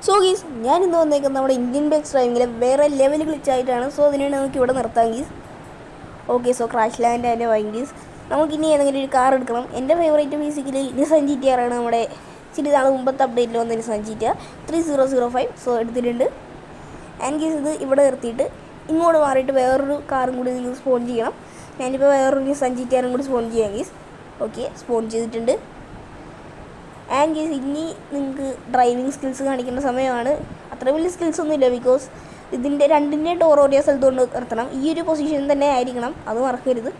So ഗീസ് ഞാൻ ഇന്ന് വന്നേക്കുന്നത് നമ്മുടെ ഇന്ത്യൻ ബൈക്ക് ഡ്രൈവിങ്ങിലെ വേറെ ലെവൽ ഗ്ലിച്ചായിട്ടാണ്. സോ അതിനാണ് നമുക്ക് ഇവിടെ നിർത്താം guys. Okay, so crash land and win guys. നമുക്കിനി ഏതെങ്കിലും ഒരു കാർ എടുക്കണം. എൻ്റെ ഫേവറേറ്റ് ബേസിക്കലി നിസാൻ GTR ആണ്. നമ്മുടെ ഇച്ചിരി നാൾ മുമ്പത്തെ അപ്ഡേറ്റിൽ വന്ന നിസാൻ GTR 3005. സോ എടുത്തിട്ടുണ്ട്. ആൻഡ് ഗീസ് ഇത് ഇവിടെ നിർത്തിയിട്ട് ഇങ്ങോട്ട് മാറിയിട്ട് വേറൊരു കാറും കൂടി നിങ്ങൾ സ്പോൺ ചെയ്യണം. ഞാനിപ്പോൾ വേറൊരു നിസാൻ GTR കൂടി സ്പോൺ ചെയ്യാം ഗീസ്. ഓക്കെ, സ്പോൺ ചെയ്തിട്ടുണ്ട്. ആൻഡ് ഗീസ് ഇനി നിങ്ങൾക്ക് ഡ്രൈവിംഗ് സ്കിൽസ് കാണിക്കേണ്ട സമയമാണ്. അത്ര വലിയ സ്കിൽസ് ഒന്നുമില്ല, ബിക്കോസ് ഇതിൻ്റെ രണ്ടിൻ്റെ ഡോർ ഓരോ സ്ഥലത്ത് കൊണ്ട് നിർത്തണം. ഈ ഒരു പൊസിഷൻ തന്നെ ആയിരിക്കണം, അത് മറക്കരുത്.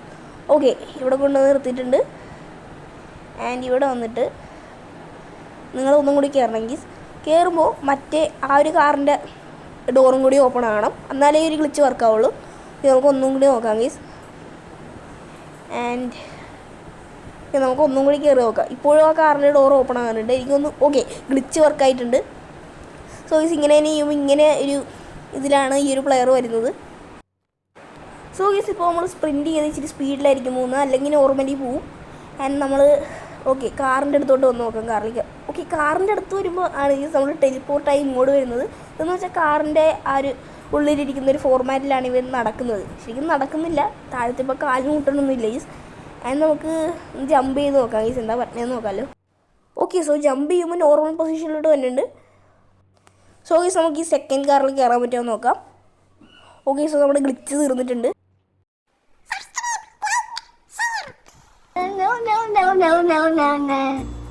ഓക്കെ, ഇവിടെ കൊണ്ട് നിർത്തിയിട്ടുണ്ട്. ആൻഡ് ഇവിടെ വന്നിട്ട് നിങ്ങൾ ഒന്നും കൂടി കയറണം ഗീസ്. കയറുമ്പോൾ മറ്റേ ആ ഒരു കാറിൻ്റെ ഡോറും കൂടി ഓപ്പൺ ആകണം, എന്നാലേ ഒരു ഗ്ലിച്ച് വർക്കാവുള്ളൂ. ഇത് നമുക്ക് ഒന്നും കൂടി നോക്കാം ഗീസ്. ആൻഡ് നമുക്ക് ഒന്നും കൂടി കയറി നോക്കാം. ഇപ്പോഴും ആ കാറിൻ്റെ ഡോർ ഓപ്പൺ ആകാനുണ്ട്. എനിക്കൊന്ന് ഓക്കെ, ഗ്ലിച്ച് വർക്കായിട്ടുണ്ട്. സോ ഗീസ് ഇങ്ങനെ തന്നെ ചെയ്യുമ്പോൾ ഇങ്ങനെ ഒരു ഇതിലാണ് ഈ ഒരു പ്ലെയർ വരുന്നത്. സോ ഗീസ് ഇപ്പോൾ നമ്മൾ സ്പ്രിൻറ്റ് ചെയ്ത് ഇച്ചിരി സ്പീഡിലായിരിക്കും പോകുന്നത്, അല്ലെങ്കിൽ നോർമലി പോവും. ആൻഡ് നമ്മൾ ഓക്കെ കാറിൻ്റെ അടുത്തോട്ട് വന്ന് നോക്കാം. കാറിലേക്ക് ഓക്കെ, കാറിൻ്റെ അടുത്ത് വരുമ്പോൾ ആണ് ഗീസ് നമ്മൾ ടെലിപ്പോർട്ടായി ഇങ്ങോട്ട് വരുന്നത്. എന്ന് വെച്ചാൽ കാറിൻ്റെ ആ ഒരു ഉള്ളിലിരിക്കുന്ന ഒരു ഫോർമാറ്റിലാണ് ഇവർ നടക്കുന്നത്. ശരിക്കും നടക്കുന്നില്ല, താഴത്തെ ഇപ്പോൾ കാലിന് മുട്ടണമൊന്നുമില്ല ഗീസ്. ആൻഡ് നമുക്ക് ജമ്പ് ചെയ്ത് നോക്കാം ഗീസ്, എന്താ പറ്റുന്നതെന്ന് നോക്കാമല്ലോ. ഓക്കെ, സോ ജമ്പ് ചെയ്യുമ്പോൾ നോർമൽ പൊസിഷനിലോട്ട് വന്നിട്ടുണ്ട്. സോ ഗീസ് നമുക്ക് ഈ സെക്കൻഡ് കാറിൽ കയറാൻ പറ്റുമോ നോക്കാം. ഓക്കെ, സോ നമ്മുടെ ഗ്ലിച്ച് തീർന്നിട്ടുണ്ട്. No.